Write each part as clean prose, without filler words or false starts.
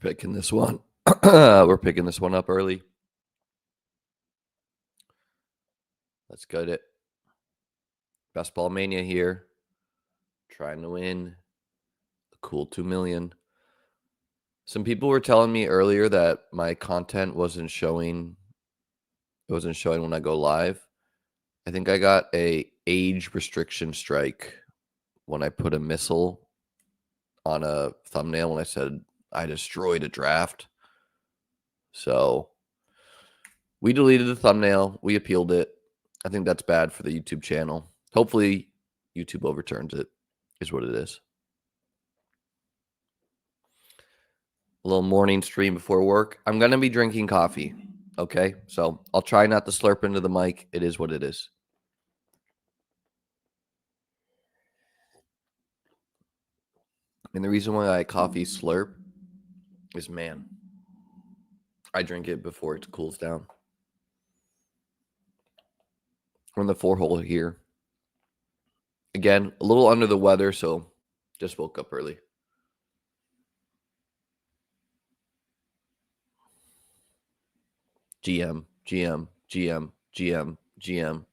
picking this one. We're picking this one up early. Let's get it. Best Ball Mania here. Trying to win a cool 2 million. Some people were telling me earlier that my content wasn't showing. It wasn't showing when I go live. I think I got a age restriction strike when I put a missile on a thumbnail when I said I destroyed a draft. So we deleted the thumbnail. We appealed it. I think that's bad for the YouTube channel. Hopefully YouTube overturns it, is what it is. A little morning stream before work. I'm going to be drinking coffee. Okay. So I'll try not to slurp into the mic. It is what it is. And the reason why I coffee slurp is, man, I drink it before it cools down. We're in the 4-hole here. Again, a little under the weather, so just woke up early. GM, GM, GM, GM, GM.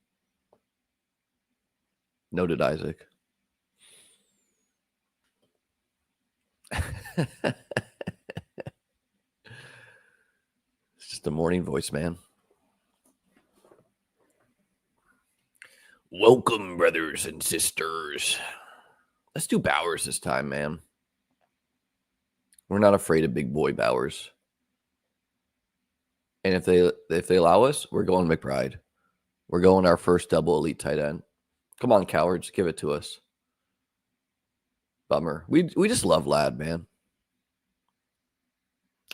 Noted Isaac. It's just a morning voice, man. Welcome, brothers and sisters. Let's do Bowers this time, man. We're not afraid of big boy Bowers. And if they allow us, we're going McBride. We're going our first double elite tight end. Come on, cowards, give it to us. Bummer. We just love Lad, man.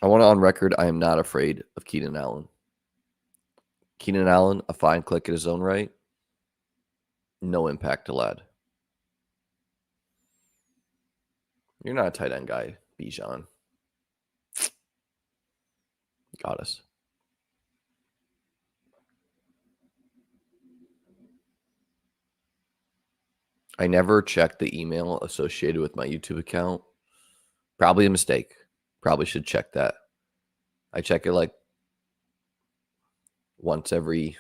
I want it on record, I am not afraid of Keenan Allen. Keenan Allen, a fine click in his own right. No impact to Lad. You're not a tight end guy, Bijan. Got us. I never checked the email associated with my YouTube account. Probably a mistake. Probably should check that. I check it like once every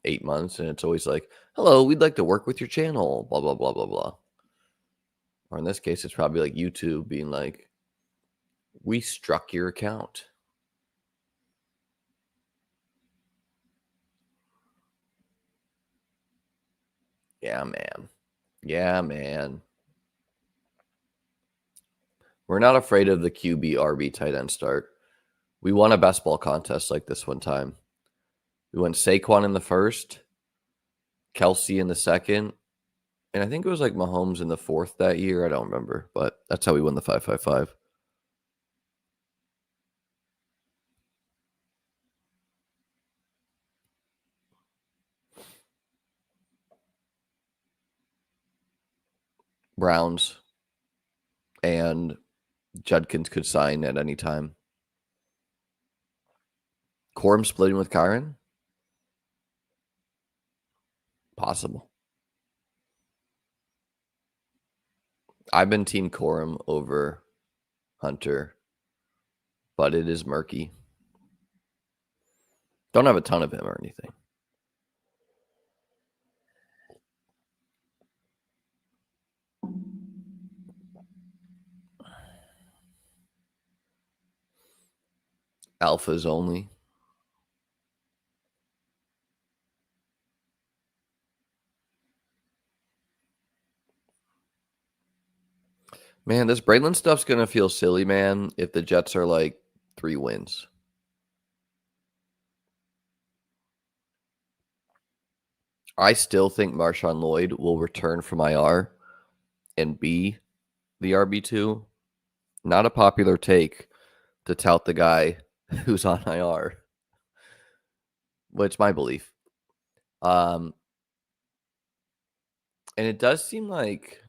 8 months, and it's always like, hello, we'd like to work with your channel, blah, blah, blah, blah, blah. Or in this case, it's probably like YouTube being like, we struck your account. Yeah, man. Yeah, man. We're not afraid of the QB RB tight end start. We won a best ball contest like this one time. We went Saquon in the first, Kelsey in the second, and I think it was like Mahomes in the fourth that year. I don't remember, but that's how we won the 5-5-5. Browns and Judkins could sign at any time. Corum splitting with Kyron? Possible. I've been team Corum over Hunter, but it is murky. Don't have a ton of him or anything. Alphas only. Man, this Braylon stuff's going to feel silly, man, if the Jets are like 3 wins. I still think Marshawn Lloyd will return from IR and be the RB2. Not a popular take to tout the guy who's on IR, but it's my belief. And it does seem like,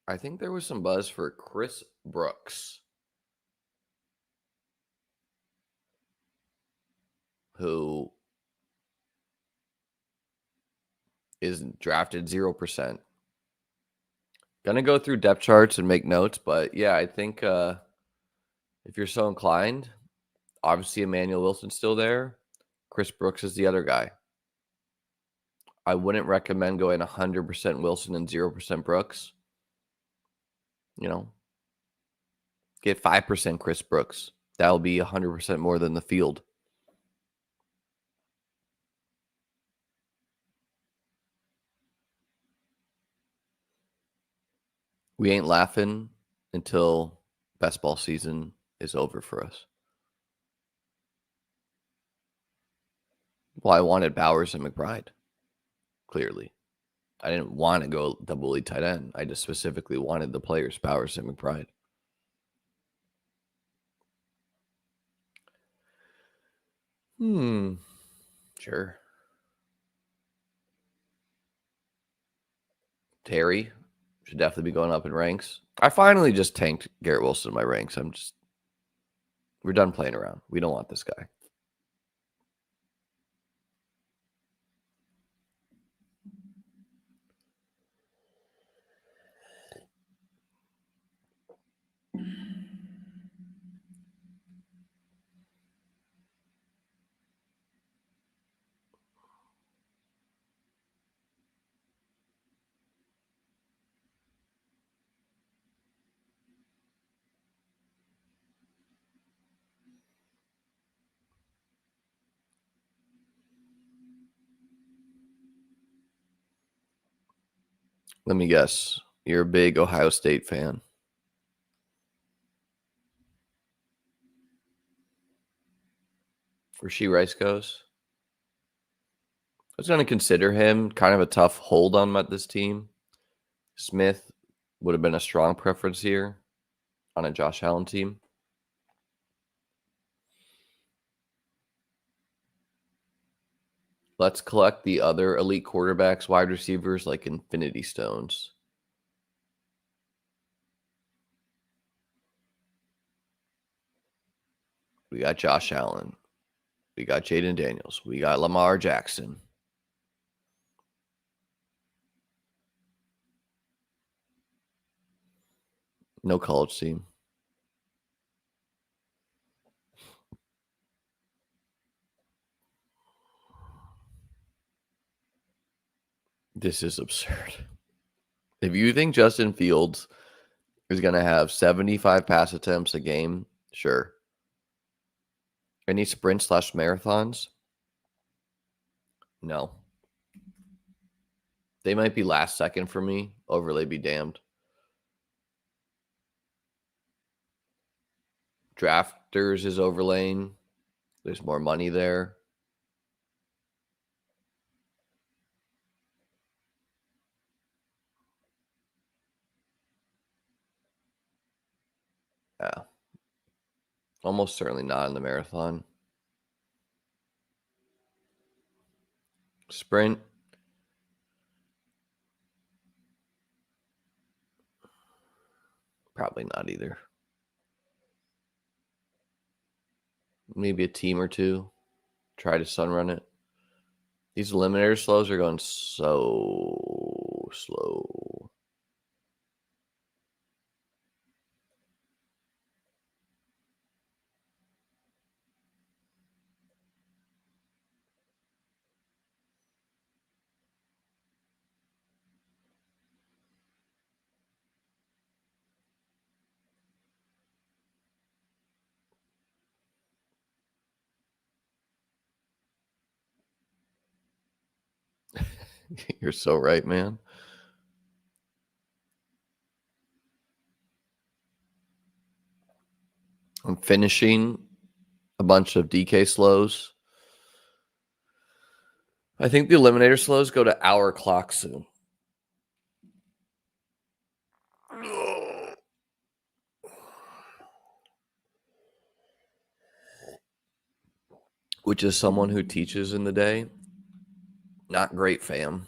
I think there was some buzz for Chris Brooks, who is drafted 0%. Gonna go through depth charts and make notes, but yeah, I think If you're so inclined, obviously Emmanuel Wilson's still there. Chris Brooks is the other guy. I wouldn't recommend going 100% Wilson and 0% Brooks. Get 5% Chris Brooks. That'll be 100% more than the field. We ain't laughing until best ball season is over for us. Well, I wanted Bowers and McBride, clearly. I didn't want to go double lead tight end. I just specifically wanted the players, Bowers and McBride. Sure. Terry should definitely be going up in ranks. I finally just tanked Garrett Wilson in my ranks. We're done playing around. We don't want this guy. Let me guess. You're a big Ohio State fan. Rashee Rice goes. I was going to consider him kind of a tough hold on this team. Smith would have been a strong preference here on a Josh Allen team. Let's collect the other elite quarterbacks, wide receivers like Infinity Stones. We got Josh Allen. We got Jaden Daniels. We got Lamar Jackson. No college team. This is absurd. If you think Justin Fields is going to have 75 pass attempts a game, sure. Any sprint/marathons? No. They might be last second for me. Overlay be damned. Drafters is overlaying. There's more money there. Yeah. Almost certainly not in the marathon. Sprint. Probably not either. Maybe a team or two. Try to sun run it. These eliminator slows are going so slow. You're so right, man. I'm finishing a bunch of DK slows. I think the eliminator slows go to hour clock soon. Which is someone who teaches in the day. Not great, fam.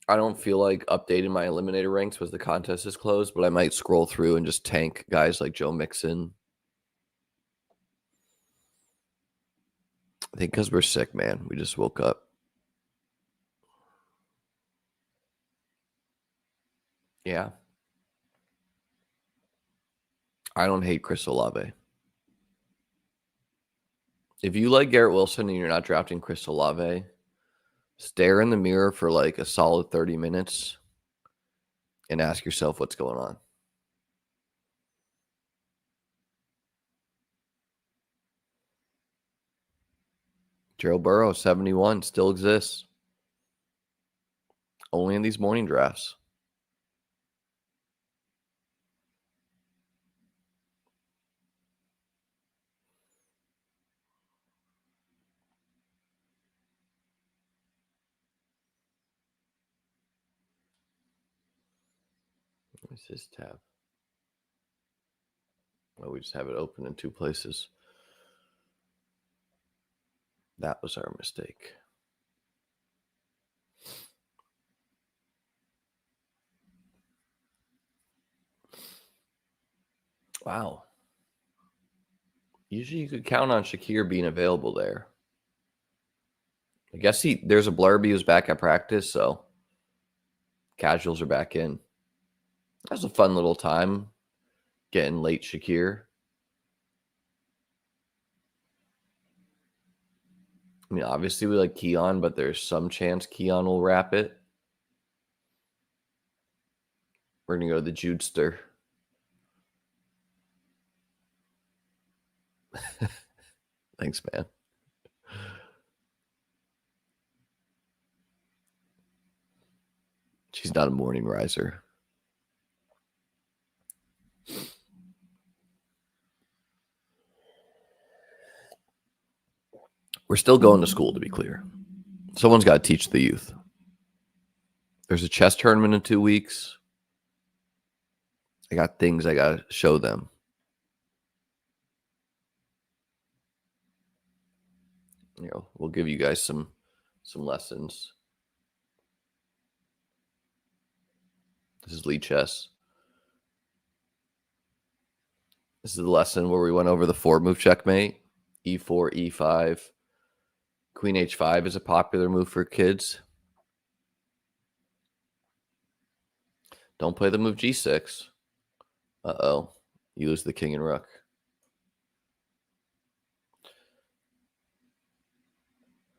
I don't feel like updating my eliminator ranks was the contest is closed, but I might scroll through and just tank guys like Joe Mixon. I think because we're sick, man. We just woke up. Yeah. I don't hate Chris Olave. If you like Garrett Wilson and you're not drafting Chris Olave, stare in the mirror for like a solid 30 minutes and ask yourself what's going on. Joe Burrow, 71, still exists. Only in these morning drafts. Where's this tab? Oh, we just have it open in two places. That was our mistake. Wow. Usually you could count on Shakir being available there. I guess there's a blurb he was back at practice, so casuals are back in. That was a fun little time getting late Shakir. I mean, obviously we like Keon, but there's some chance Keon will wrap it. We're going to go to the Judester. Thanks, man. She's not a morning riser. We're still going to school, to be clear. Someone's got to teach the youth. There's a chess tournament in 2 weeks. I got things I got to show them. You know, we'll give you guys some lessons. This is lead chess. This is the lesson where we went over the 4-move checkmate. E4, E5. Queen H5 is a popular move for kids. Don't play the move G6. Uh-oh. You lose the king and rook.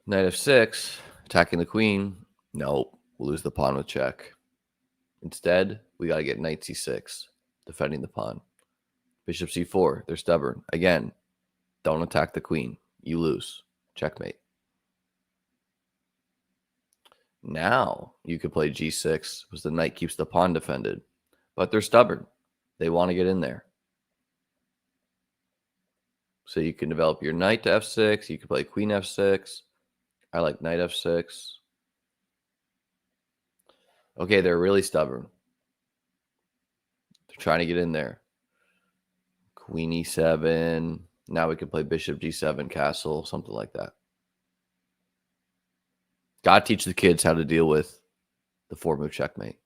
Knight F6, attacking the queen. Nope, we'll lose the pawn with check. Instead, we got to get knight C6, defending the pawn. Bishop C4, they're stubborn. Again, don't attack the queen. You lose. Checkmate. Now you could play G6 because the knight keeps the pawn defended. But they're stubborn. They want to get in there. So you can develop your knight to F6. You can play queen F6. I like knight F6. Okay, they're really stubborn. They're trying to get in there. Queen E7. Now we can play bishop G7, castle, something like that. Got to teach the kids how to deal with the 4-move checkmate.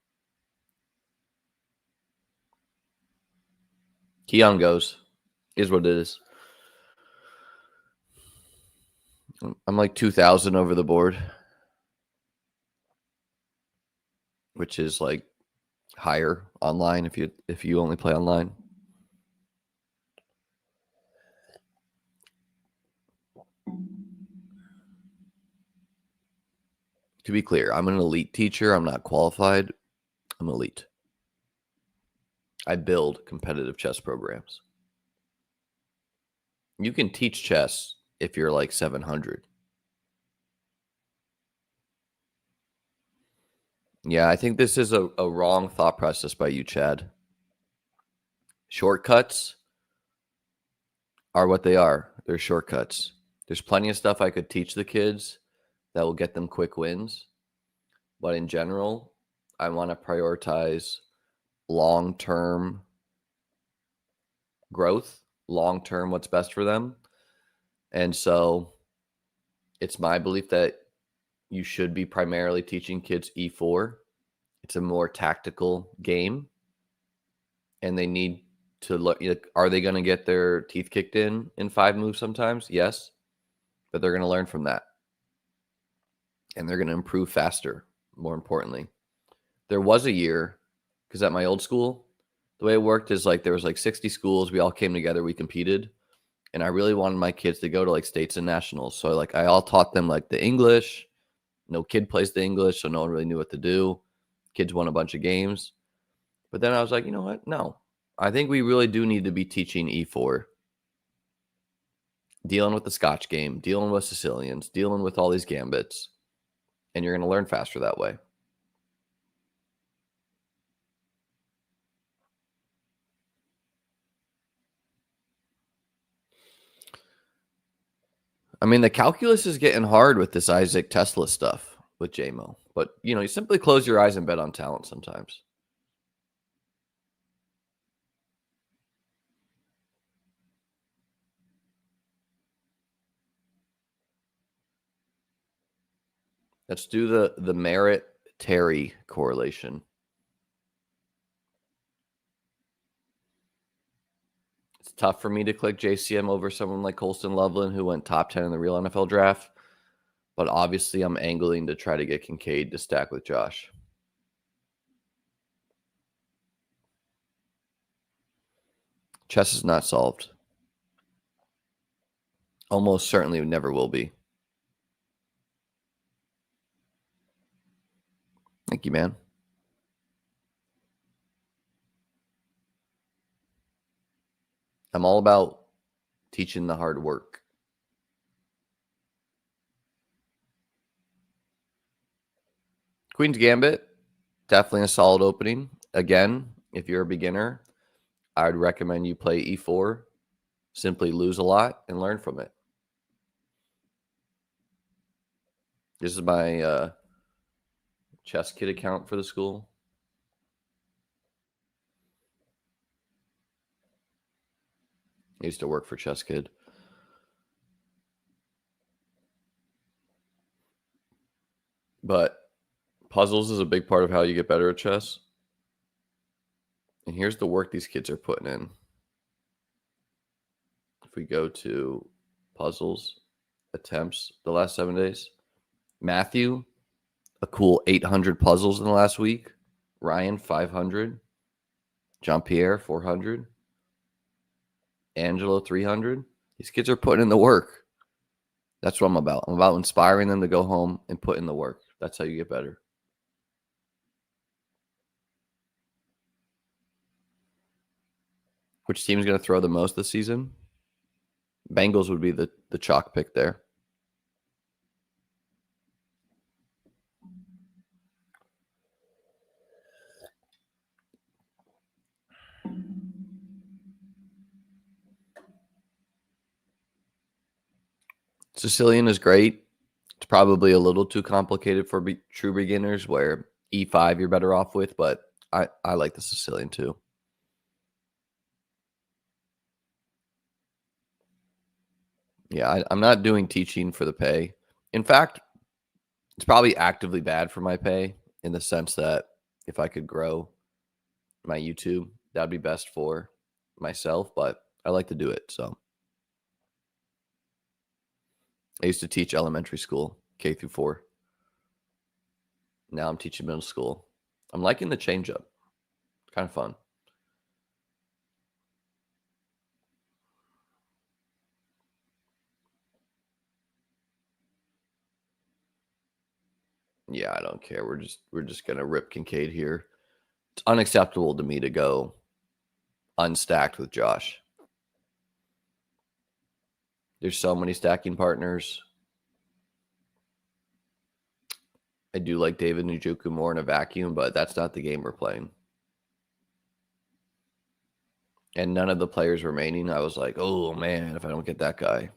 Keon goes. Is what it is. I'm like 2,000 over the board, which is like higher online if you only play online. To be clear, I'm an elite teacher. I'm not qualified. I'm elite. I build competitive chess programs. You can teach chess if you're like 700. Yeah, I think this is a wrong thought process by you, Chad. Shortcuts are what they are. They're shortcuts. There's plenty of stuff I could teach the kids that will get them quick wins. But in general, I want to prioritize long-term growth, long-term what's best for them. And so it's my belief that you should be primarily teaching kids E4. It's a more tactical game. And they need to look, are they going to get their teeth kicked in 5 moves sometimes? Yes. But they're going to learn from that. And they're going to improve faster, more importantly. There was a year, because at my old school, The way it worked is like there was like 60 schools. We all came together. We competed. And I really wanted my kids to go to like states and nationals. So like I all taught them like the English. No kid plays the English, so no one really knew what to do. Kids won a bunch of games. But then I was like, you know what? No. I think we really do need to be teaching E4. Dealing with the Scotch game, dealing with Sicilians, dealing with all these gambits. And you're going to learn faster that way. I mean, the calculus is getting hard with this Isaac Tesla stuff with JMO. But, you simply close your eyes and bet on talent sometimes. Let's do the merit-Terry correlation. It's tough for me to click JCM over someone like Colston Loveland, who went top 10 in the real NFL draft. But obviously, I'm angling to try to get Kincaid to stack with Josh. Chess is not solved. Almost certainly never will be. Thank you, man. I'm all about teaching the hard work. Queen's Gambit, definitely a solid opening. Again, if you're a beginner, I would recommend you play E4. Simply lose a lot and learn from it. This is my chess kid account for the school. I used to work for Chess Kid. But puzzles is a big part of how you get better at chess. And here's the work these kids are putting in. If we go to puzzles, attempts, the last 7 days, Matthew, a cool 800 puzzles in the last week. Ryan, 500. Jean-Pierre, 400. Angelo, 300. These kids are putting in the work. That's what I'm about. I'm about inspiring them to go home and put in the work. That's how you get better. Which team is going to throw the most this season? Bengals would be the chalk pick there. Sicilian is great. It's probably a little too complicated for true beginners, where E5 you're better off with, but I like the Sicilian too. Yeah, I'm not doing teaching for the pay. In fact, it's probably actively bad for my pay, in the sense that if I could grow my YouTube, that'd be best for myself, but I like to do it. So I used to teach elementary school, K through 4. Now I'm teaching middle school. I'm liking the change up. Kind of fun. Yeah, I don't care. We're just gonna rip Kincaid here. It's unacceptable to me to go unstacked with Josh. There's so many stacking partners. I do like David Njoku more in a vacuum, but that's not the game we're playing. And none of the players remaining, I was like, oh man, if I don't get that guy.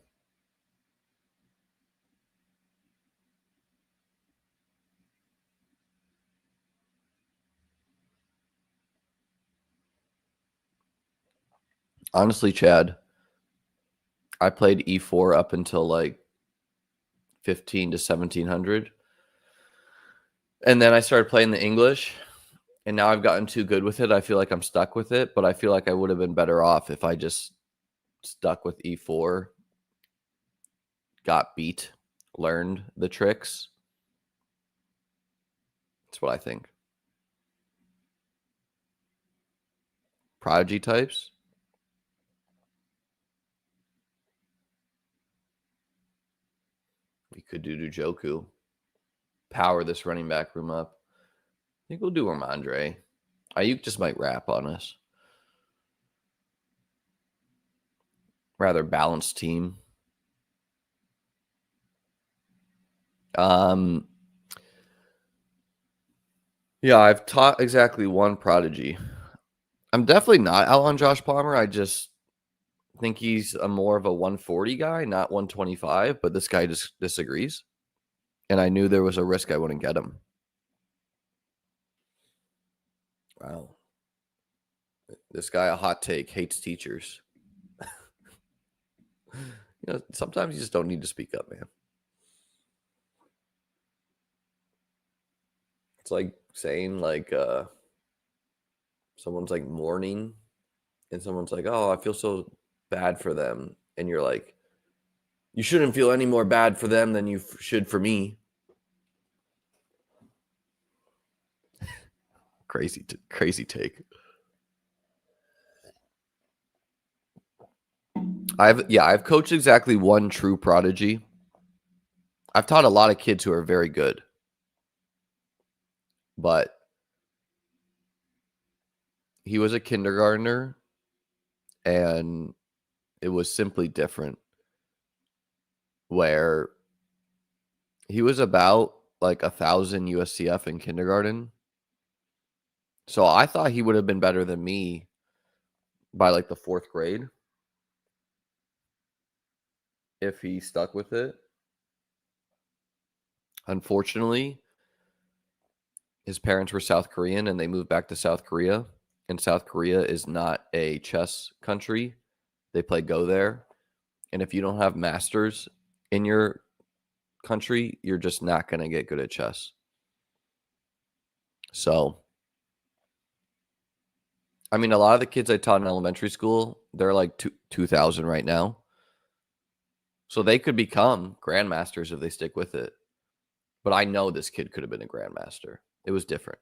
Honestly, Chad, I played E4 up until like 15 to 1700. And then I started playing the English, and now I've gotten too good with it. I feel like I'm stuck with it, but I feel like I would have been better off if I just stuck with E4, got beat, learned the tricks. That's what I think. prodigy types. We could do Njoku. Power this running back room up. I think we'll do Ramondre. Ayuk just might rap on us. Rather balanced team. Yeah, I've taught exactly one prodigy. I'm definitely not out on Josh Palmer. I just think he's a more of a 140 guy, not 125, but this guy just disagrees. And I knew there was a risk I wouldn't get him. Wow. This guy, a hot take, hates teachers. Sometimes you just don't need to speak up, man. It's like saying someone's like mourning and someone's like, oh, I feel so bad for them. And you're like, you shouldn't feel any more bad for them than you should for me. Crazy take. I've coached exactly one true prodigy. I've taught a lot of kids who are very good, but he was a kindergartner and it was simply different, where he was about like 1,000 USCF in kindergarten. So I thought he would have been better than me by like the 4th grade if he stuck with it. Unfortunately, his parents were South Korean and they moved back to South Korea. And South Korea is not a chess country. They play Go there. And if you don't have masters in your country, you're just not going to get good at chess. So, I mean, a lot of the kids I taught in elementary school, they're like 2,000 right now. So they could become grandmasters if they stick with it. But I know this kid could have been a grandmaster. It was different.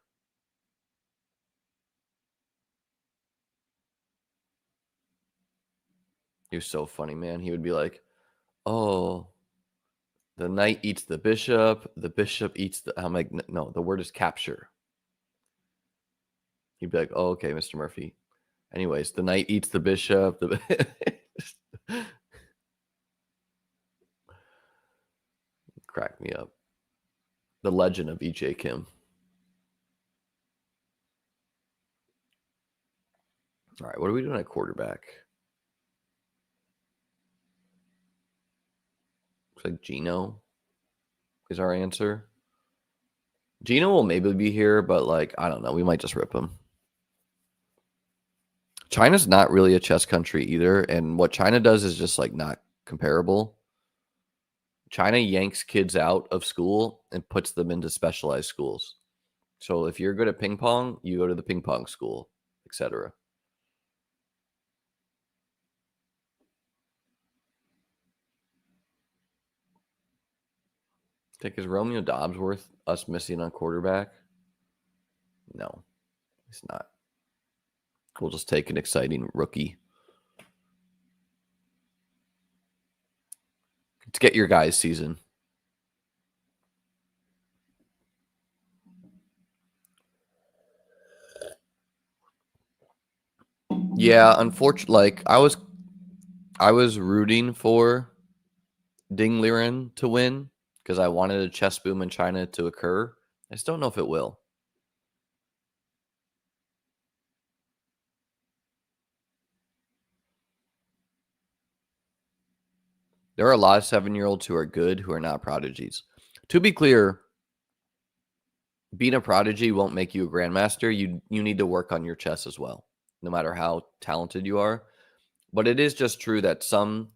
He was so funny, man. He would be like, oh, the knight eats the bishop eats the... I'm like, no, the word is capture. He'd be like, oh, okay, Mr. Murphy. Anyways, the knight eats the bishop. Crack me up. The legend of E.J. Kim. All right, what are we doing at quarterback? Looks like Gino is our answer. Gino will maybe be here, but like, I don't know. We might just rip him. China's not really a chess country either. And what China does is just like not comparable. China yanks kids out of school and puts them into specialized schools. So if you're good at ping pong, you go to the ping pong school, etc. Take is Romeo Dobbs worth us missing on quarterback? No, he's not. We'll just take an exciting rookie. Let's get your guys' season. Yeah, unfortunately, like I was rooting for Ding Liren to win because I wanted a chess boom in China to occur. I just don't know if it will. There are a lot of 7-year-olds who are good who are not prodigies. To be clear, being a prodigy won't make you a grandmaster. You need to work on your chess as well, no matter how talented you are. But it is just true that some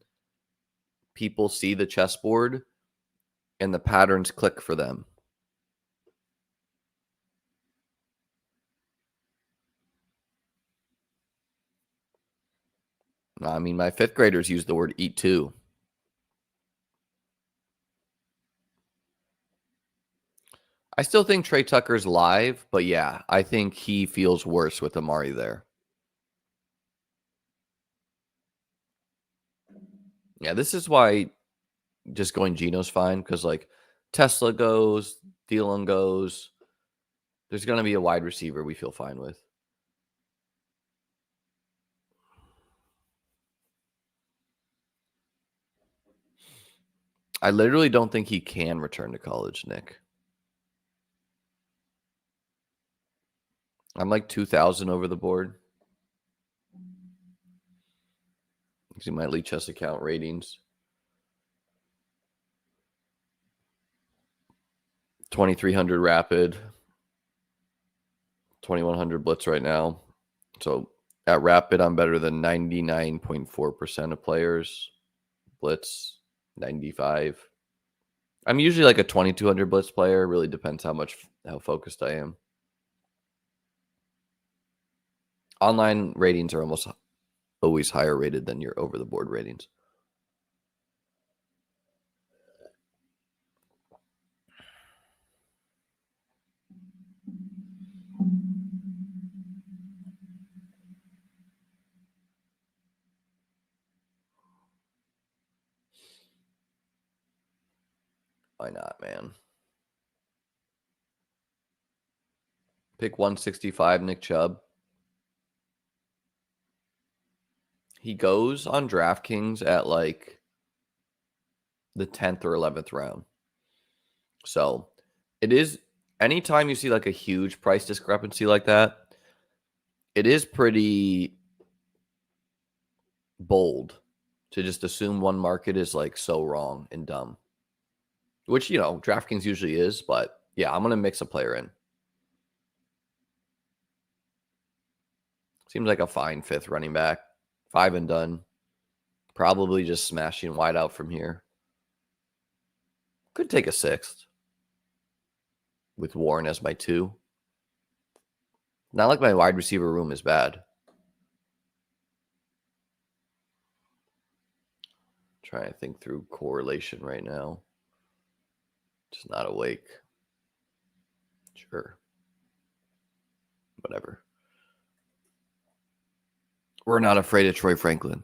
people see the chessboard and the patterns click for them. I mean, my 5th graders use the word eat too. I still think Trey Tucker's live, but yeah, I think he feels worse with Amari there. Yeah, this is why just going Geno's fine, because like Tesla goes, Thielen goes. There's going to be a wide receiver we feel fine with. I literally don't think he can return to college, Nick. I'm like 2,000 over the board. See my Elite Chess account ratings. 2,300 rapid. 2,100 blitz right now. So at rapid, I'm better than 99.4% of players. Blitz, 95. I'm usually like a 2,200 blitz player. Really depends how focused I am. Online ratings are almost always higher rated than your over the board ratings. Why not, man? Pick 165, Nick Chubb. He goes on DraftKings at like the 10th or 11th round. So it is, anytime you see like a huge price discrepancy like that, it is pretty bold to just assume one market is like so wrong and dumb, which, DraftKings usually is. But yeah, I'm going to mix a player in. Seems like a fine fifth running back. 5 and done. Probably just smashing wide out from here. Could take a sixth with Warren as my 2. Not like my wide receiver room is bad. Trying to think through correlation right now. Just not awake. Sure. Whatever. We're not afraid of Troy Franklin.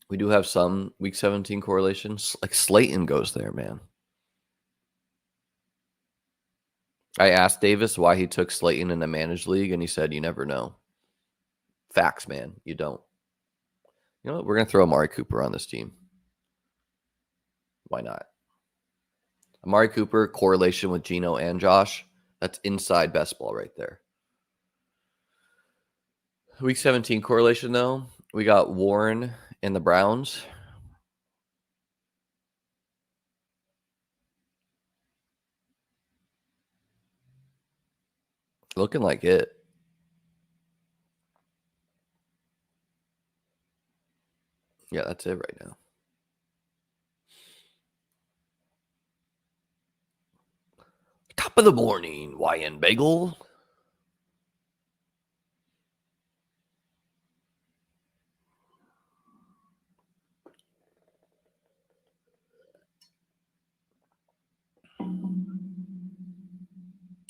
We do have some week 17 correlations. Like Slayton goes there, man. I asked Davis why he took Slayton in a managed league, and he said, you never know. Facts, man. You don't. You know what? We're going to throw Amari Cooper on this team. Why not? Amari Cooper, correlation with Geno and Josh. That's inside best ball right there. Week 17 correlation, though. We got Warren and the Browns. Looking like it. Yeah, that's it right now. Top of the morning, YN Bagel.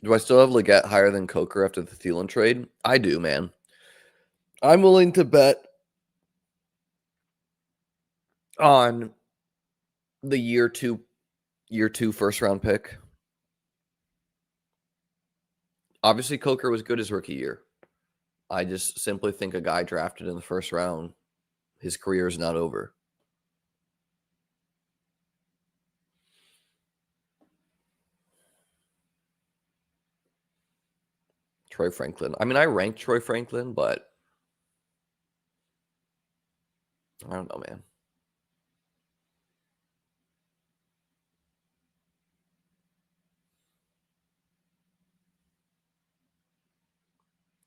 Do I still have Leggett higher than Coker after the Thielen trade? I do, man. I'm willing to bet on the year two first round pick. Obviously, Coker was good his rookie year. I just simply think a guy drafted in the first round, his career is not over. Troy Franklin. I mean, I ranked Troy Franklin, but I don't know, man.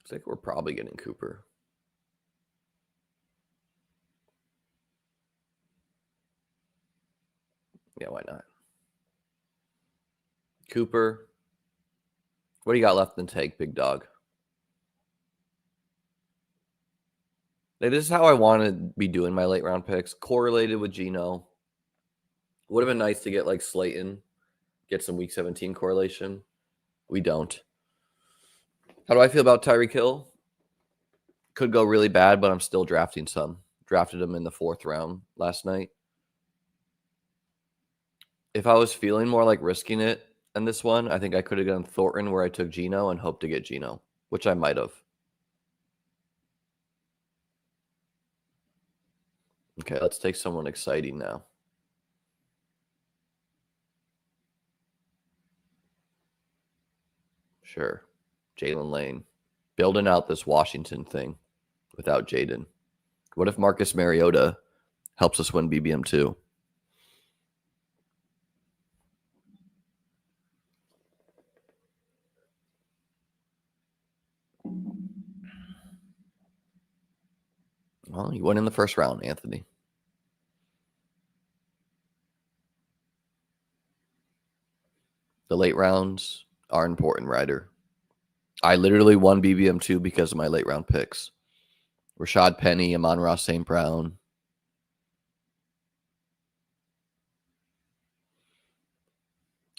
I think we're probably getting Cooper. Yeah, why not? Cooper. What do you got left in the tank, big dog? Like, this is how I want to be doing my late round picks, correlated with Geno. Would have been nice to get like Slayton, get some week 17 correlation. We don't. How do I feel about Tyreek Hill? Could go really bad, but I'm still drafting some. Drafted him in the 4th round last night. If I was feeling more like risking it in this one, I think I could have gone Thornton where I took Geno and hoped to get Geno, which I might have. Okay, let's take someone exciting now. Sure. Jalen Lane. Building out this Washington thing without Jaden. What if Marcus Mariota helps us win BBM too? Well, you went in the 1st round, Anthony. The late rounds are important, Ryder. I literally won BBM2 because of my late round picks. Rashad Penny, Amon-Ra St. Brown.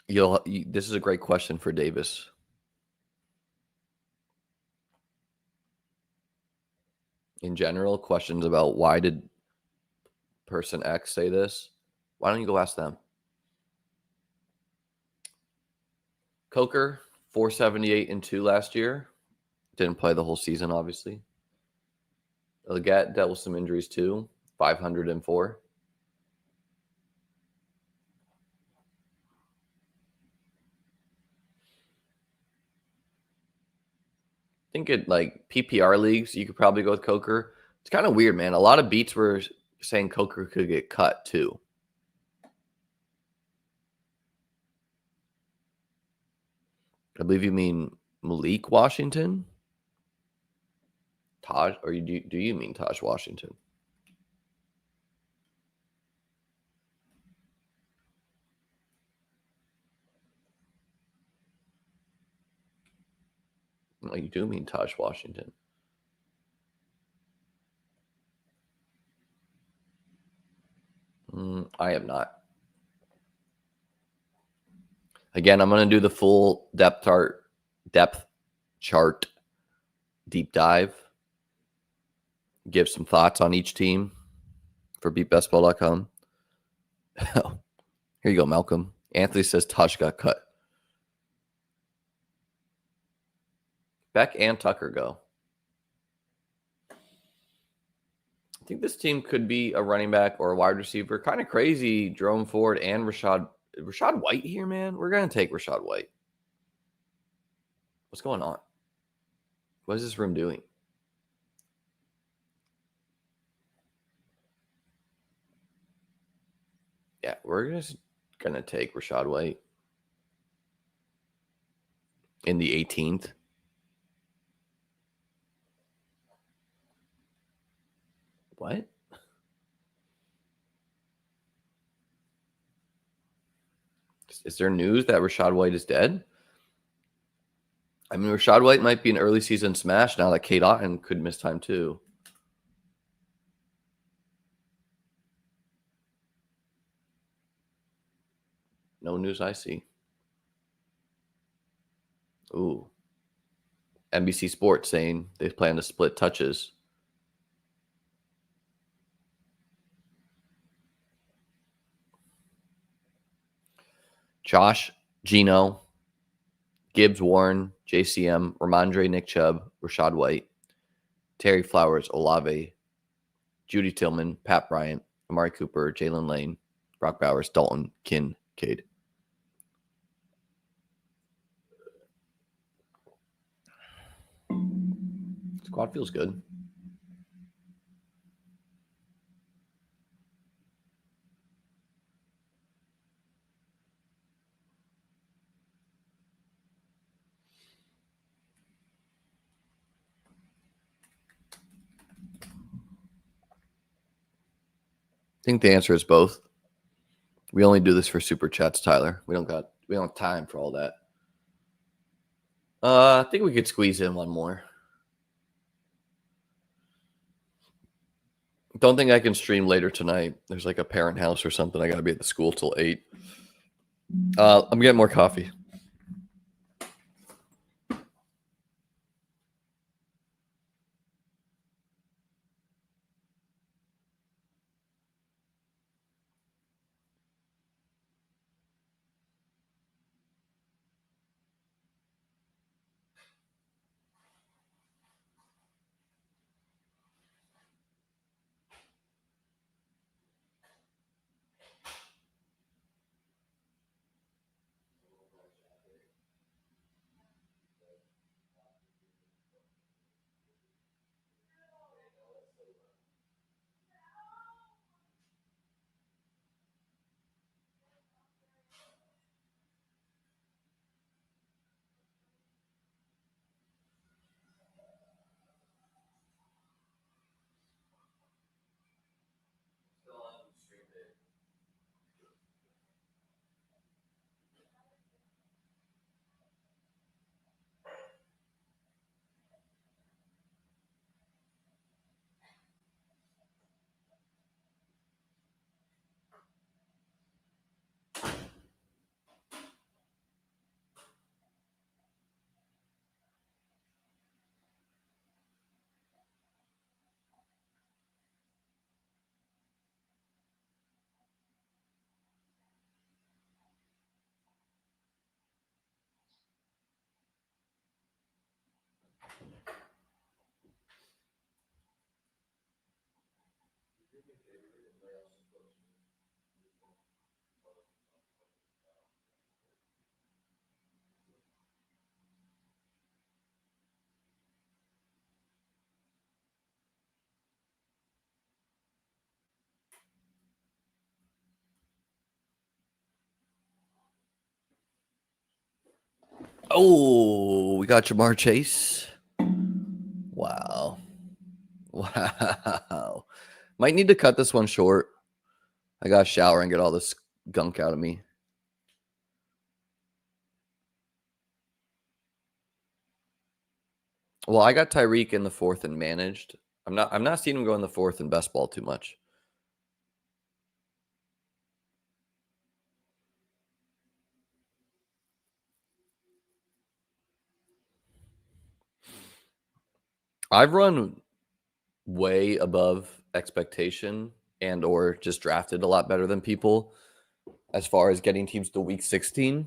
This is a great question for Davis. In general, questions about why did person X say this? Why don't you go ask them? Coker, 478 and 2 last year. Didn't play the whole season, obviously. Leggett dealt with some injuries too. 504. I think it like PPR leagues, you could probably go with Coker. It's kind of weird, man. A lot of beats were saying Coker could get cut too. I believe you mean Malik Washington? Taj, or do you mean Taj Washington? No, you do mean Taj Washington. I am not. Again, I'm going to do the full depth chart deep dive. Give some thoughts on each team for beatbestball.com. Here you go, Malcolm. Anthony says Taj got cut. Beck and Tucker go. I think this team could be a running back or a wide receiver. Kind of crazy. Jerome Ford and Rashad White here, man. We're going to take Rashad White. What's going on? What is this room doing? Yeah, we're just going to take Rashad White in the 18th. What? Is there news that Rashad White is dead? I mean, Rashad White might be an early season smash now that Kate Otten could miss time too. No news I see. Ooh. NBC Sports saying they plan to split touches. Josh, Geno, Gibbs, Warren, JCM, Ramondre, Nick Chubb, Rashad White, Terry Flowers, Olave, Judy Tillman, Pat Bryant, Amari Cooper, Jalen Lane, Brock Bowers, Dalton, Kincaid. Squad feels good. I think the answer is both. We only do this for super chats, Tyler. We don't have time for all that. I think we could squeeze in one more. Don't think I can stream later tonight. There's like a parent house or something. I got to be at the school till 8. I'm getting more coffee. Oh, we got Jamar Chase. Wow. Wow. Might need to cut this one short. I got to shower and get all this gunk out of me. Well, I got Tyreek in the 4th and managed. I'm not seeing him go in the 4th in best ball too much. I've run way above expectation and or just drafted a lot better than people as far as getting teams to week 16.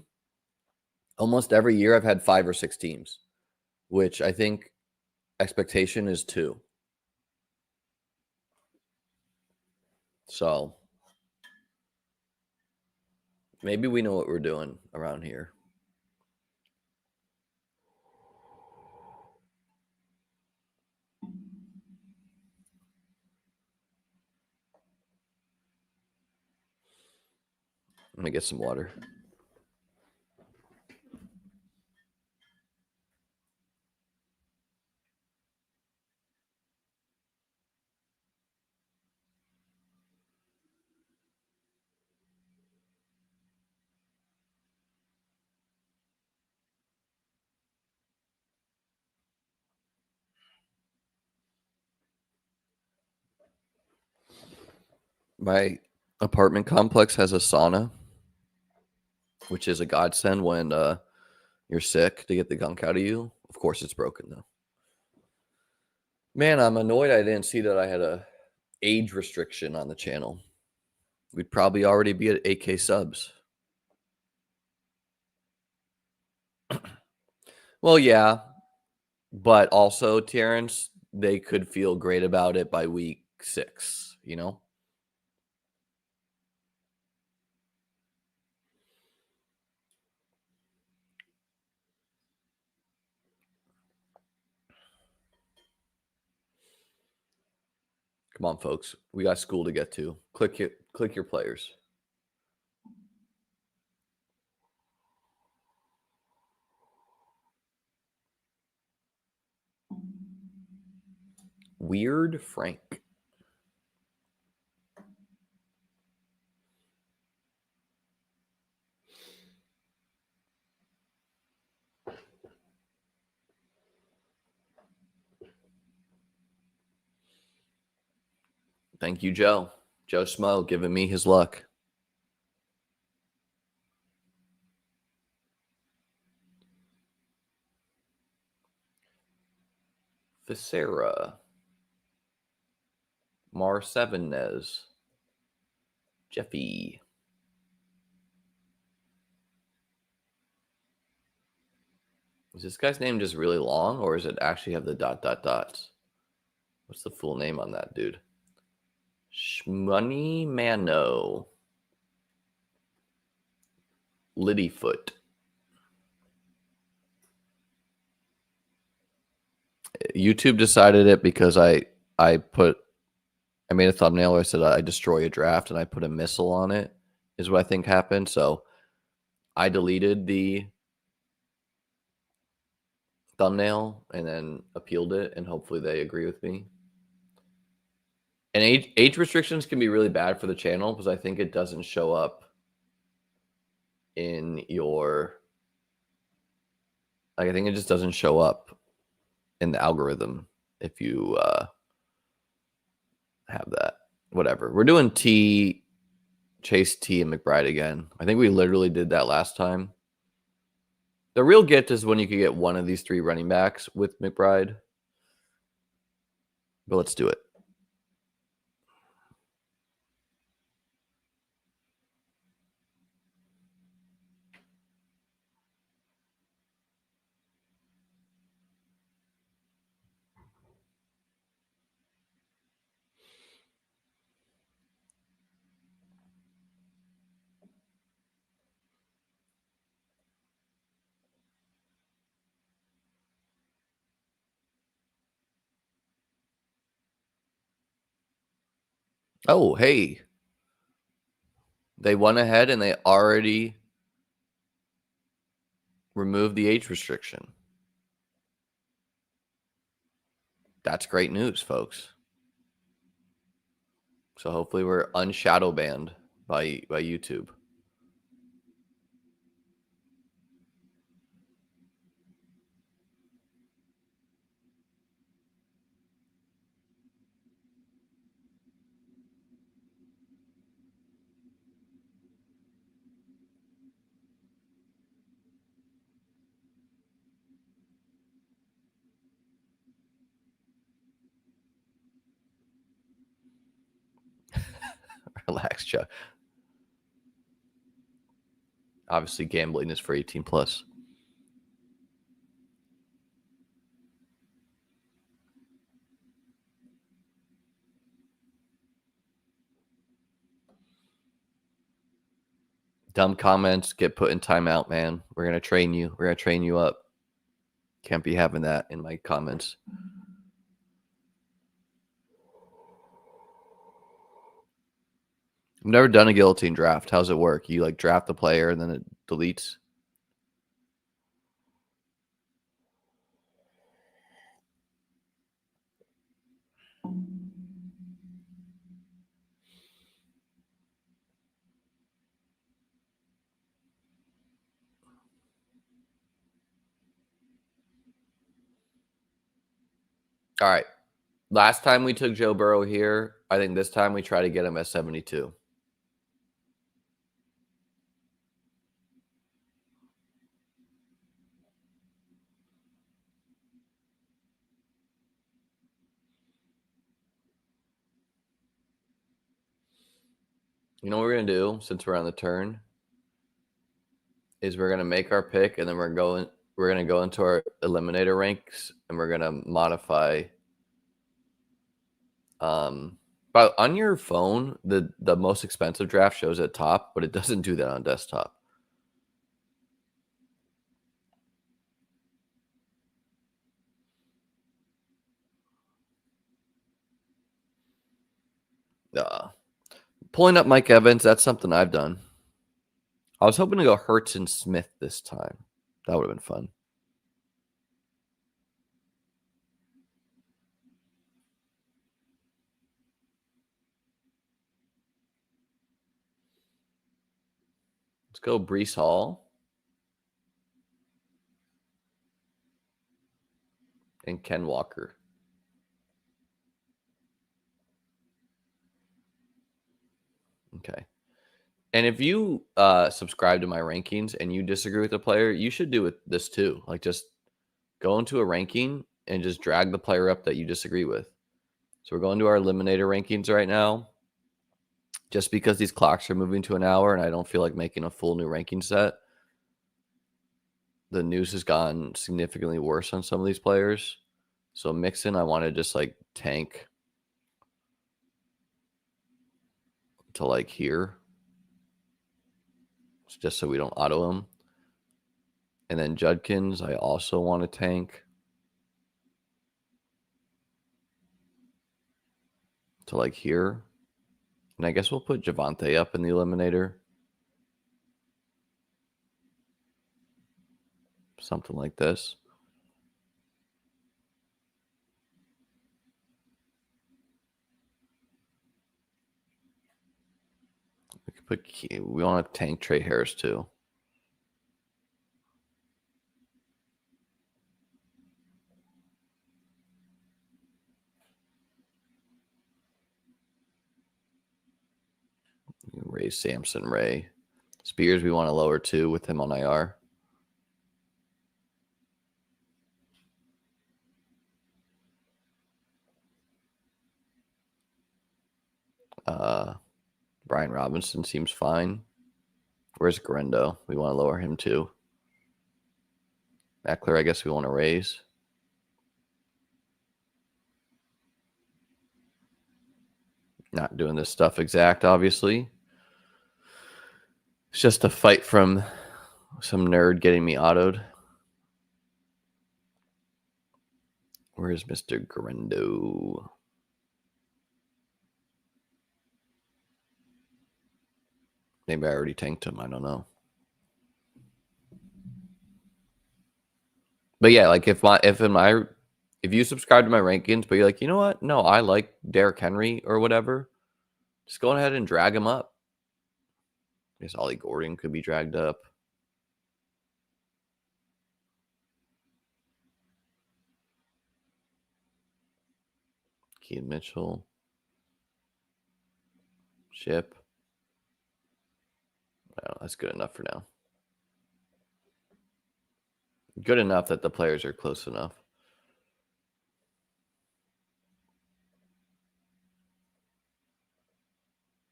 Almost every year I've had 5 or 6 teams, which I think expectation is 2. So maybe we know what we're doing around here. Let me get some water. My apartment complex has a sauna, which is a godsend when you're sick to get the gunk out of you. Of course, it's broken though. Man, I'm annoyed I didn't see that I had a age restriction on the channel. We'd probably already be at 8K subs. Well, yeah, but also, Terrence, they could feel great about it by week 6, you know? Come on, folks. We got school to get to. Click your players. Weird Frank. Thank you, Joe. Joe Smo giving me his luck. Viscera. Marsevenez. Jeffy. Is this guy's name just really long, or does it actually have the ... What's the full name on that dude? Shmoney Mano. Liddyfoot. YouTube decided it because I made a thumbnail where I said I destroy a draft and I put a missile on it, is what I think happened. So I deleted the thumbnail and then appealed it, and hopefully they agree with me. And age restrictions can be really bad for the channel because I think it doesn't show up in your, like, I think it just doesn't show up in the algorithm if you have that. Whatever. We're doing Chase T and McBride again. I think we literally did that last time. The real gift is when you could get one of these three running backs with McBride. But let's do it. Oh, hey. They went ahead and they already removed the age restriction. That's great news, folks. So hopefully we're unshadow banned by YouTube. Relax, Chuck. Obviously, gambling is for 18 plus. Dumb comments get put in timeout, man. We're going to train you. We're going to train you up. Can't be having that in my comments. I've never done a guillotine draft. How's it work? You like draft the player and then it deletes? All right. Last time we took Joe Burrow here, I think this time we try to get him at 72. You know what we're going to do since we're on the turn? Is we're going to make our pick and then we're going to go into our eliminator ranks and we're going to modify. But on your phone, the most expensive draft shows at top, but it doesn't do that on desktop. Pulling up Mike Evans, that's something I've done. I was hoping to go Hurts and Smith this time. That would have been fun. Let's go Breece Hall and Ken Walker. Okay. And if you subscribe to my rankings and you disagree with a player, you should do this too. Like, just go into a ranking and just drag the player up that you disagree with. So we're going to our eliminator rankings right now. Just because these clocks are moving to an hour and I don't feel like making a full new ranking set, the news has gotten significantly worse on some of these players. So Mixon, I want to just like tank to like here, just so we don't auto him. And then Judkins, I also want to tank to like here. And I guess we'll put Javonte up in the eliminator. Something like this. We could put, we want to tank Trey Harris too. Ray Sampson, Ray. Spears, we want to lower too with him on IR. Brian Robinson seems fine. Where's Grendo? We want to lower him too. Eckler, I guess we want to raise. Not doing this stuff exact, obviously. It's just a fight from some nerd getting me autoed. Where's Mr. Grendo? Maybe I already tanked him. I don't know. But yeah, like if you subscribe to my rankings, but you're like, you know what? No, I like Derrick Henry or whatever. Just go ahead and drag him up. I guess Ollie Gordon could be dragged up. Keaton Mitchell. Ship. No, that's good enough for now. Good enough that the players are close enough.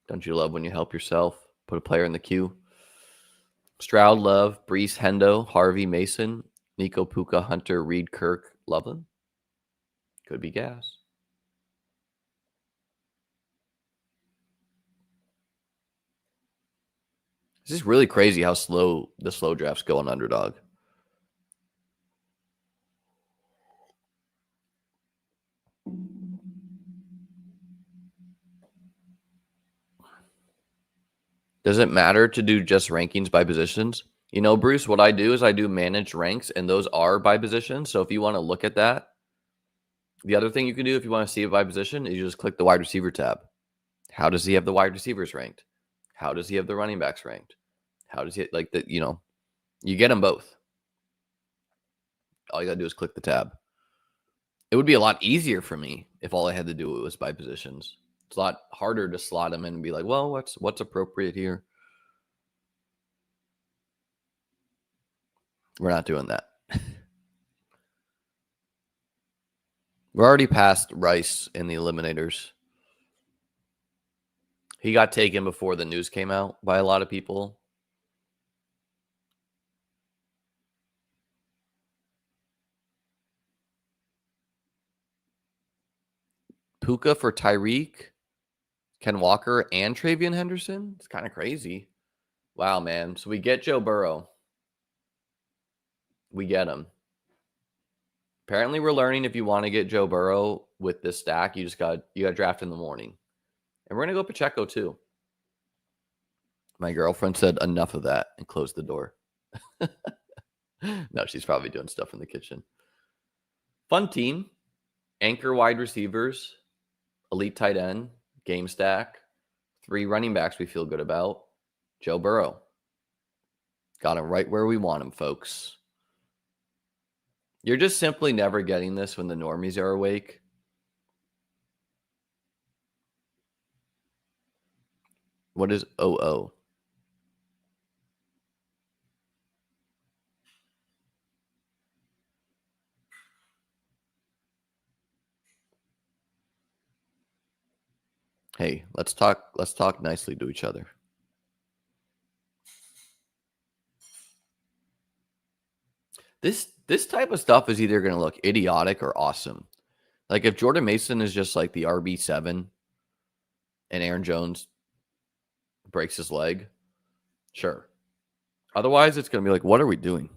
Don't you love when you help yourself? Put a player in the queue. Stroud, Love, Brees, Hendo, Harvey, Mason, Nico, Puka, Hunter, Reed, Kirk, Loveland. Could be gas. This is really crazy how slow the slow drafts go on Underdog. Does it matter to do just rankings by positions? You know, Bruce, what I do is I do managed ranks, and those are by position. So if you want to look at that, the other thing you can do if you want to see it by position is you just click the wide receiver tab. How does he have the wide receivers ranked? How does he have the running backs ranked? How does he like that? You know, you get them both. All you got to do is click the tab. It would be a lot easier for me if all I had to do was by positions. It's a lot harder to slot them in and be like, well, what's appropriate here? We're not doing that. We're already past Rice in the eliminators. He got taken before the news came out by a lot of people. Puka for Tyreek, Ken Walker, and Travion Henderson. It's kind of crazy. Wow, man. So we get Joe Burrow. We get him. Apparently, we're learning if you want to get Joe Burrow with this stack, you got draft in the morning. And we're gonna go Pacheco too. My girlfriend said enough of that and closed the door. No, she's probably doing stuff in the kitchen. Fun team. Anchor wide receivers, elite tight end, game stack, 3 running backs we feel good about. Joe Burrow. Got him right where we want him, folks. You're just simply never getting this when the normies are awake. What is OO? Hey, let's talk nicely to each other. This type of stuff is either going to look idiotic or awesome. Like if Jordan Mason is just like the RB7 and Aaron Jones breaks his leg, sure. Otherwise, it's going to be like, what are we doing?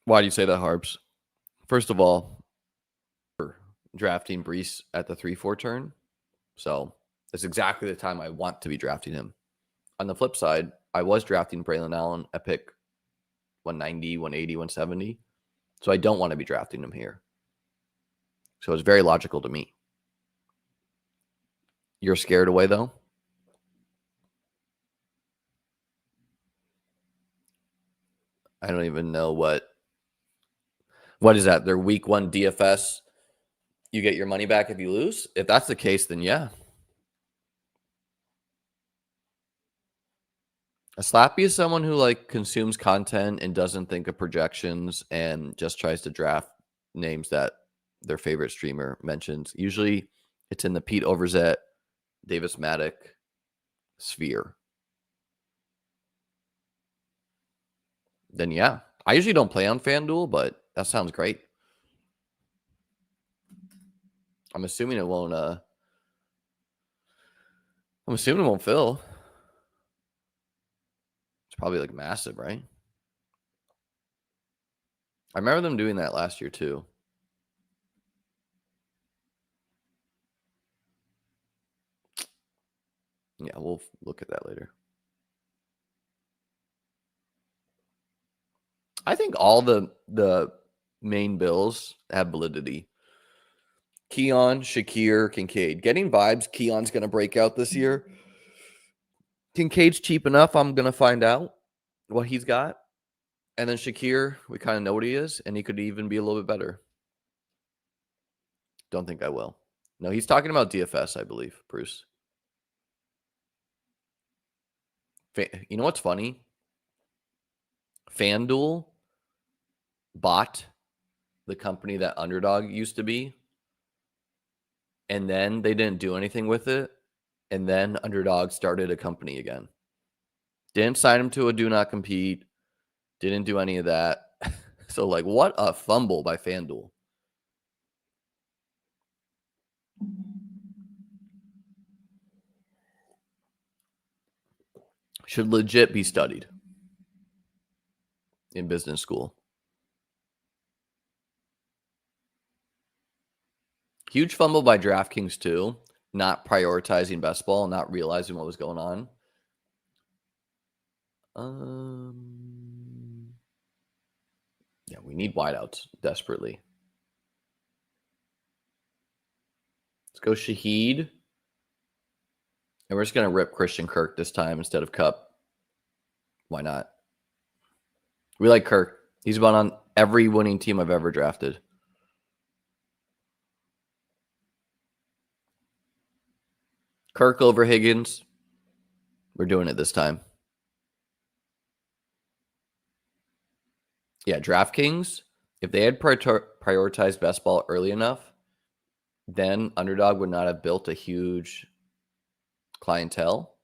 Why do you say that, Harbs? First of all, drafting Brees at the 3-4 turn. So it's exactly the time I want to be drafting him. On the flip side, I was drafting Braylon Allen at pick 190, 180, 170. So I don't want to be drafting him here. So it's very logical to me. You're scared away, though? I don't even know what is that? Their week 1 DFS. You get your money back if you lose? If that's the case, then yeah. A slappy is someone who like consumes content and doesn't think of projections and just tries to draft names that their favorite streamer mentions. Usually it's in the Pete Overzet, Davis Maddock sphere. Then yeah. I usually don't play on FanDuel, but that sounds great. I'm assuming it won't fill. It's probably like massive, right? I remember them doing that last year too. Yeah, we'll look at that later. I think all the main bills have validity. Keon, Shakir, Kincaid. Getting vibes, Keon's going to break out this year. Kincaid's cheap enough. I'm going to find out what he's got. And then Shakir, we kind of know what he is, and he could even be a little bit better. Don't think I will. No, he's talking about DFS, I believe, Bruce. You know what's funny? FanDuel bought the company that Underdog used to be, and then they didn't do anything with it, and then Underdog started a company again. Didn't sign him to a do not compete, didn't do any of that. So, like, what a fumble by FanDuel. Should legit be studied in business school. Huge fumble by DraftKings too, not prioritizing best ball, not realizing what was going on. Yeah, we need wideouts desperately. Let's go Shaheed. And we're just going to rip Christian Kirk this time instead of Cup. Why not? We like Kirk. He's been on every winning team I've ever drafted. Kirk over Higgins. We're doing it this time. Yeah, DraftKings, if they had prioritized best ball early enough, then Underdog would not have built a huge clientele.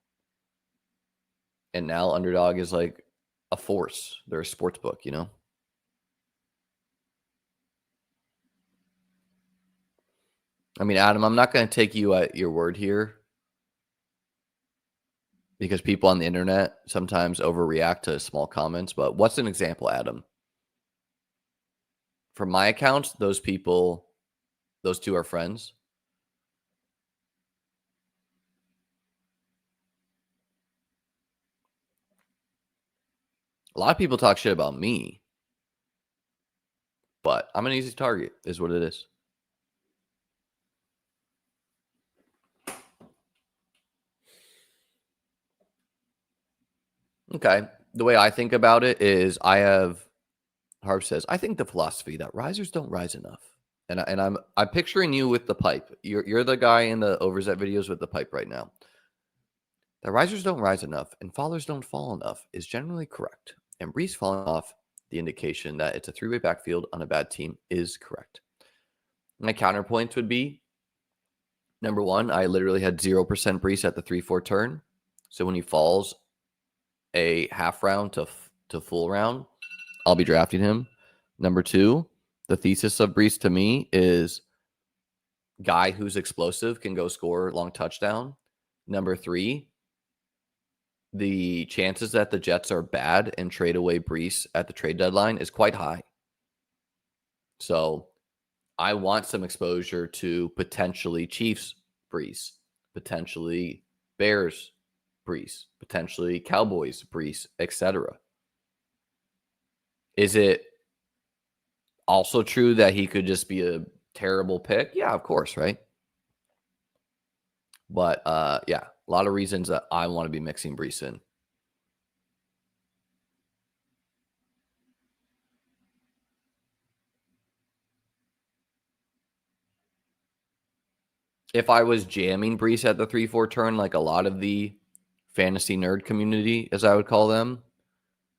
And now Underdog is like a force. They're a sports book, you know? I mean, Adam, I'm not going to take you at your word here because people on the internet sometimes overreact to small comments. But what's an example, Adam? From my accounts, those two are friends. A lot of people talk shit about me, but I'm an easy target, is what it is. Okay. The way I think about it is Harv says, I think the philosophy that risers don't rise enough. And I'm picturing you with the pipe. You're the guy in the overset videos with the pipe right now. The risers don't rise enough and fallers don't fall enough is generally correct. And Brees falling off, the indication that it's a three-way backfield on a bad team, is correct. My counterpoints would be, number one, I literally had 0% Brees at the 3-4 turn. So when he falls a half round to full round, I'll be drafting him. Number two, the thesis of Brees to me is guy who's explosive can go score long touchdown. Number three, the chances that the Jets are bad and trade away Brees at the trade deadline is quite high. So I want some exposure to potentially Chiefs Brees, potentially Bears Brees, potentially Cowboys Brees, etc. Is it also true that he could just be a terrible pick? Yeah, of course, right? But yeah, a lot of reasons that I want to be mixing Brees in. If I was jamming Brees at the 3-4 turn, like a lot of the fantasy nerd community, as I would call them,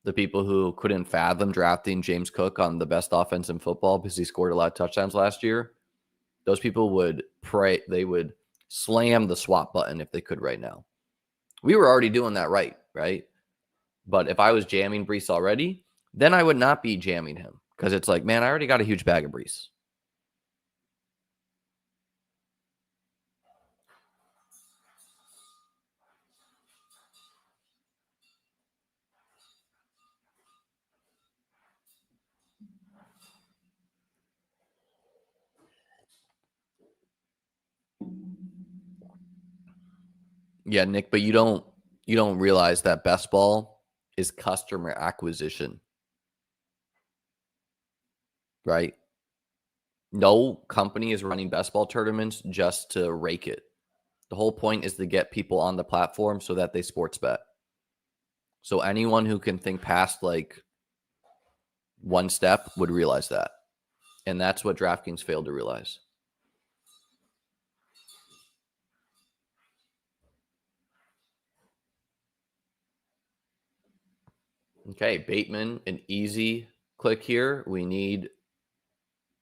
the people who couldn't fathom drafting James Cook on the best offense in football because he scored a lot of touchdowns last year, those people would pray, they would slam the swap button if they could right now. We were already doing that right? But if I was jamming Brees already, then I would not be jamming him because it's like, man, I already got a huge bag of Brees. Yeah, Nick, but you don't realize that best ball is customer acquisition, right? No company is running best ball tournaments just to rake it. The whole point is to get people on the platform so that they sports bet. So anyone who can think past like one step would realize that. And that's what DraftKings failed to realize. Okay, Bateman, an easy click here. We need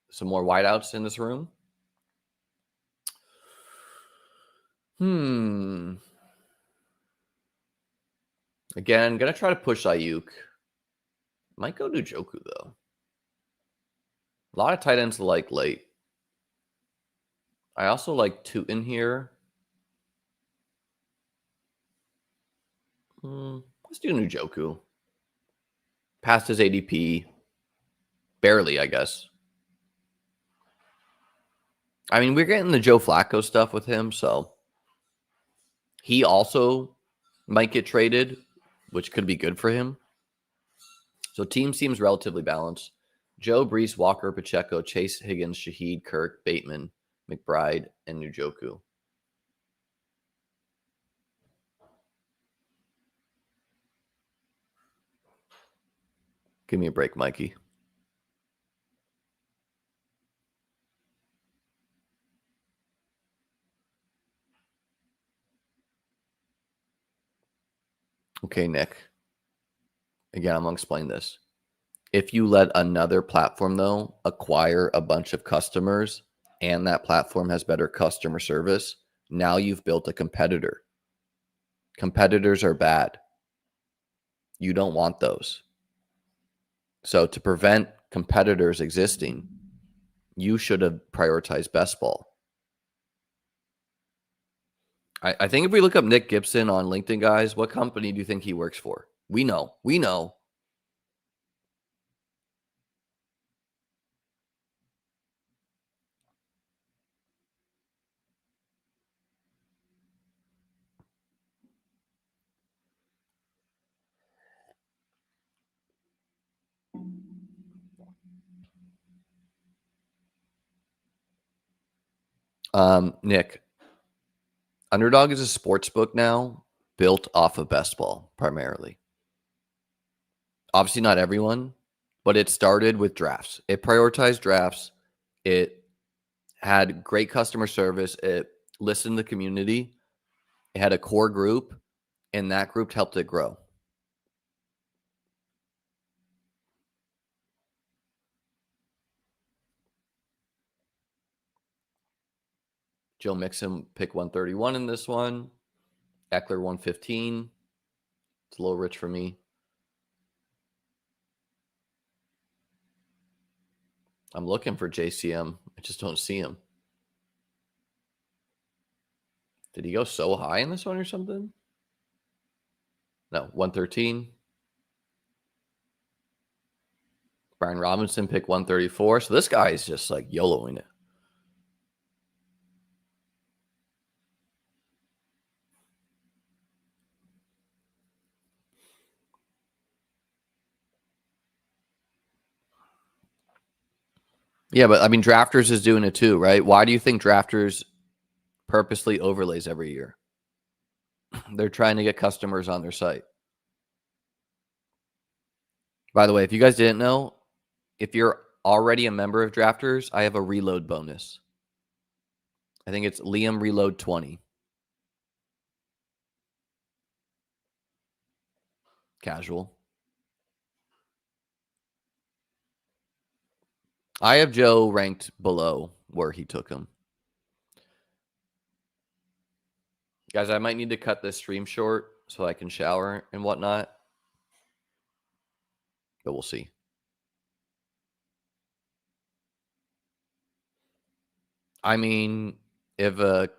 some more wideouts in this room. Again, going to try to push Ayuk. Might go to Joku, though. A lot of tight ends like late. I also like Tootin here. Let's do Njoku. Past his ADP. Barely, I guess. I mean, we're getting the Joe Flacco stuff with him, so he also might get traded, which could be good for him. So team seems relatively balanced. Joe, Brees, Walker, Pacheco, Chase, Higgins, Shaheed, Kirk, Bateman, McBride, and Njoku. Give me a break, Mikey. Okay, Nick. Again, I'm going to explain this. If you let another platform, though, acquire a bunch of customers and that platform has better customer service, now you've built a competitor. Competitors are bad. You don't want those. So to prevent competitors existing, you should have prioritized best ball. I think if we look up Nick Gibson on LinkedIn, guys, what company do you think he works for? We know. Nick, Underdog is a sports book now built off of best ball primarily. Obviously not everyone, but it started with drafts. It prioritized drafts. It had great customer service. It listened to the community. It had a core group, and that group helped it grow. Joe Mixon pick 131 in this one. Eckler 115. It's a little rich for me. I'm looking for JCM. I just don't see him. Did he go so high in this one or something? No, 113. Brian Robinson pick 134. So this guy is just like YOLOing it. Yeah, but I mean, Drafters is doing it too, right? Why do you think Drafters purposely overlays every year? They're trying to get customers on their site. By the way, if you guys didn't know, if you're already a member of Drafters, I have a reload bonus. I think it's Liam Reload 20. Casual. I have Joe ranked below where he took him. Guys, I might need to cut this stream short so I can shower and whatnot. But we'll see. I mean, if a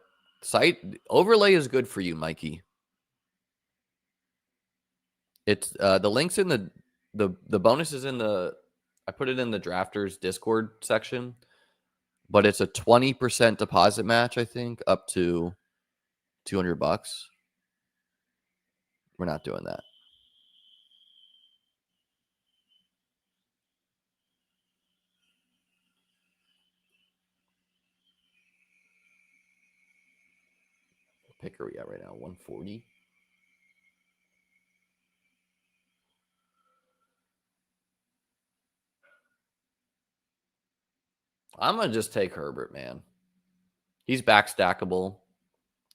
site overlay is good for you, Mikey. It's the links in the bonus is in I put it in the Drafters Discord section, but it's a 20% deposit match, I think, up to $200. We're not doing that. What pick are we at right now? 140. I'm gonna just take Herbert, man. He's back stackable.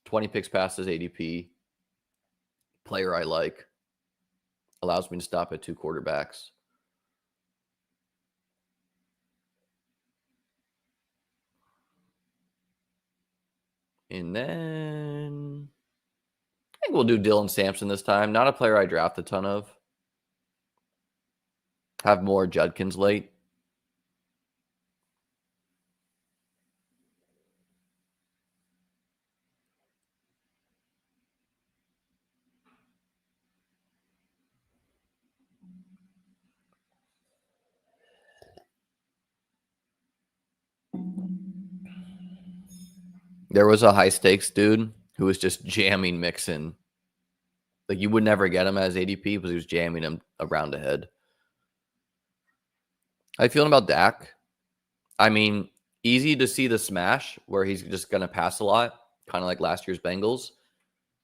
20 picks past his ADP. Player I like. Allows me to stop at 2 quarterbacks. And then I think we'll do Dylan Sampson this time. Not a player I draft a ton of. Have more Judkins late. There was a high stakes dude who was just jamming Mixon. Like you would never get him as ADP because he was jamming him a round ahead. How you feeling about Dak? I mean, easy to see the smash where he's just going to pass a lot, kind of like last year's Bengals.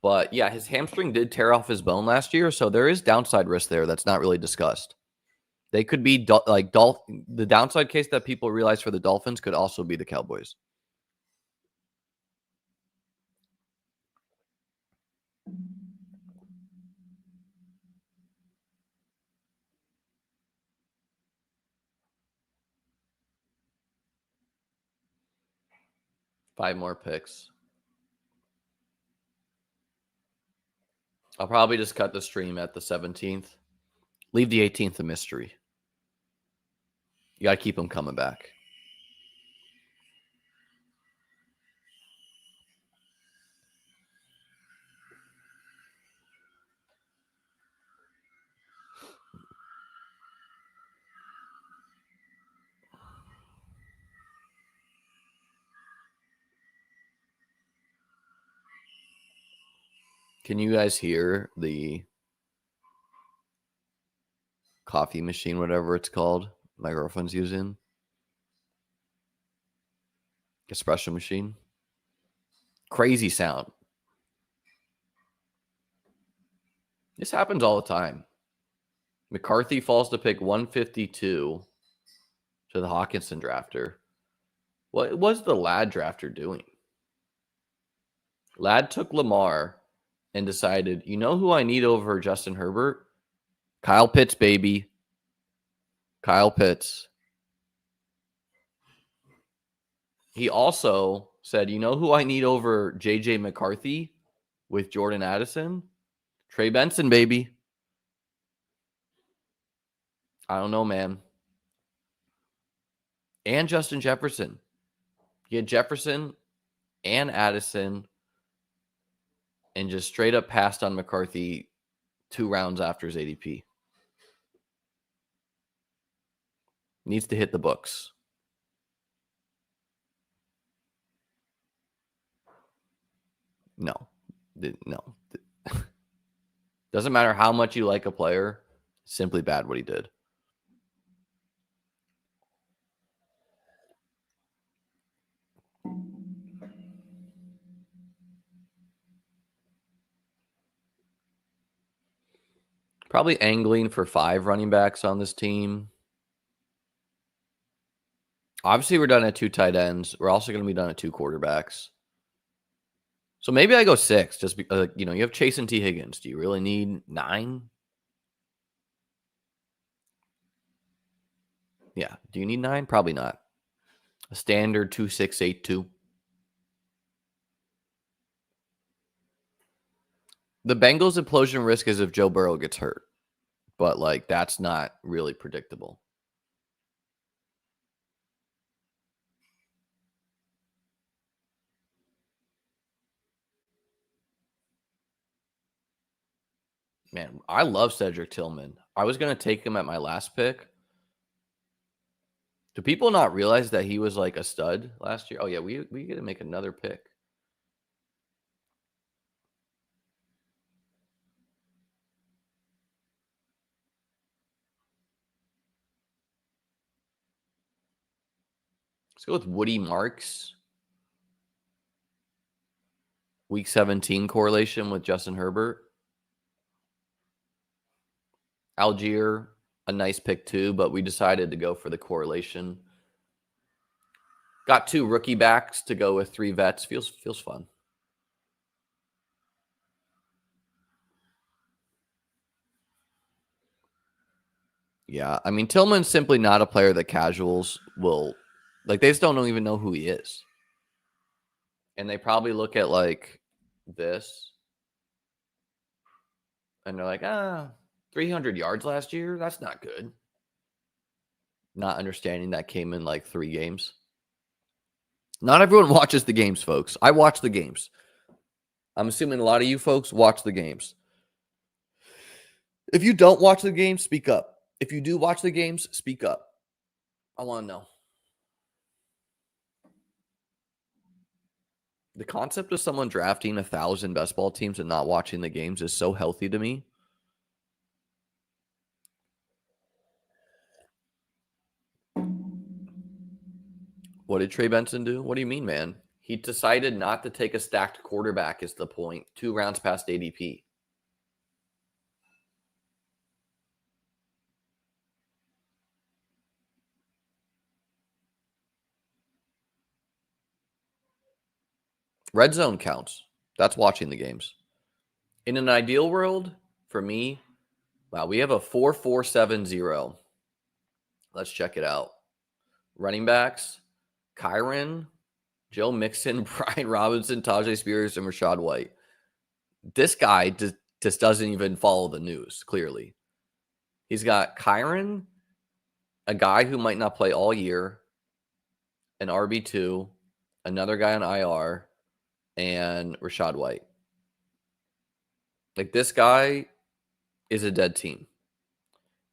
But yeah, his hamstring did tear off his bone last year, so there is downside risk there that's not really discussed. They could be the downside case that people realize for the Dolphins could also be the Cowboys. Five more picks. I'll probably just cut the stream at the 17th. Leave the 18th a mystery. You got to keep them coming back. Can you guys hear the coffee machine, whatever it's called, my girlfriend's using? Espresso machine. Crazy sound. This happens all the time. McCarthy falls to pick 152 to the Hawkinson drafter. What was the Lad drafter doing? Lad took Lamar and decided, you know who I need over Justin Herbert? Kyle Pitts, baby. Kyle Pitts. He also said, you know who I need over J.J. McCarthy with Jordan Addison? Trey Benson, baby. I don't know, man. And Justin Jefferson. He had Jefferson and Addison and just straight up passed on McCarthy 2 rounds after his ADP. Needs to hit the books. No. Doesn't matter how much you like a player. Simply bad what he did. Probably angling for 5 running backs on this team. Obviously, we're done at 2 tight ends. We're also going to be done at 2 quarterbacks. So maybe I go 6. Just because, you have Chase and T. Higgins. Do you really need 9? Yeah. Do you need 9? Probably not. A standard 2-6-8-2. The Bengals' implosion risk is if Joe Burrow gets hurt. But, that's not really predictable. Man, I love Cedric Tillman. I was going to take him at my last pick. Do people not realize that he was a stud last year? Oh, yeah, we get to make another pick. Let's go with Woody Marks. Week 17 correlation with Justin Herbert. Algier, a nice pick too, but we decided to go for the correlation. Got 2 rookie backs to go with 3 vets. Feels fun. Yeah, I mean, Tillman's simply not a player that casuals will they just don't even know who he is. And they probably look at this and they're like, 300 yards last year? That's not good. Not understanding that came in 3 games. Not everyone watches the games, folks. I watch the games. I'm assuming a lot of you folks watch the games. If you don't watch the games, speak up. If you do watch the games, speak up. I want to know. The concept of someone drafting 1,000 best ball teams and not watching the games is so healthy to me. What did Trey Benson do? What do you mean, man? He decided not to take a stacked quarterback is the point. 2 rounds past ADP. Red zone counts. That's watching the games. In an ideal world, for me, wow, we have a 4-4-7-0. Let's check it out. Running backs, Kyron, Joe Mixon, Brian Robinson, Tajay Spears, and Rachaad White. This guy just doesn't even follow the news, clearly. He's got Kyron, a guy who might not play all year, an RB2, another guy on IR, and Rachaad White. This guy is a dead team.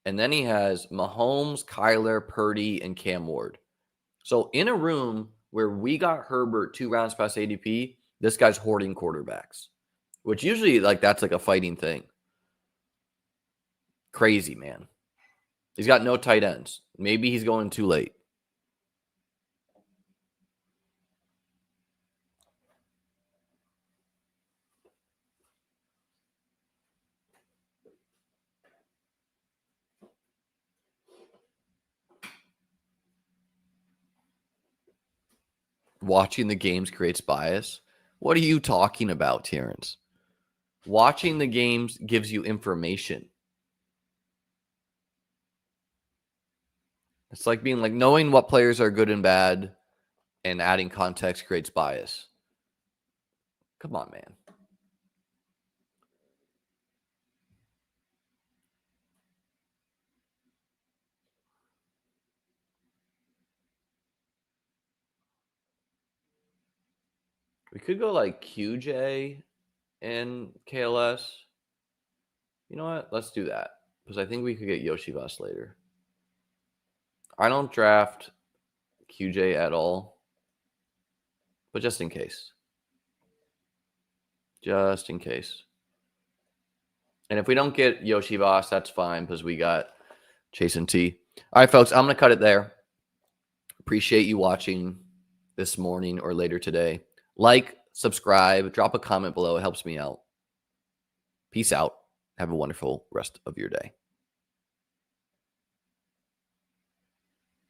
And then he has Mahomes, Kyler, Purdy, and Cam Ward. So in a room where we got Herbert 2 rounds past ADP, this guy's hoarding quarterbacks, which usually that's a fighting thing. Crazy, man. He's got no tight ends. Maybe he's going too late. Watching the games creates bias. What are you talking about, Terrence? Watching the games gives you information. It's like being like knowing what players are good and bad and adding context creates bias. Come on, man. We could go like QJ and KLS. You know what? Let's do that. Because I think we could get Yoshi Voss later. I don't draft QJ at all. But just in case. Just in case. And if we don't get Yoshi Voss, that's fine because we got Jason T. All right, folks, I'm going to cut it there. Appreciate you watching this morning or later today. Like, subscribe, drop a comment below. It helps me out. Peace out. Have a wonderful rest of your day.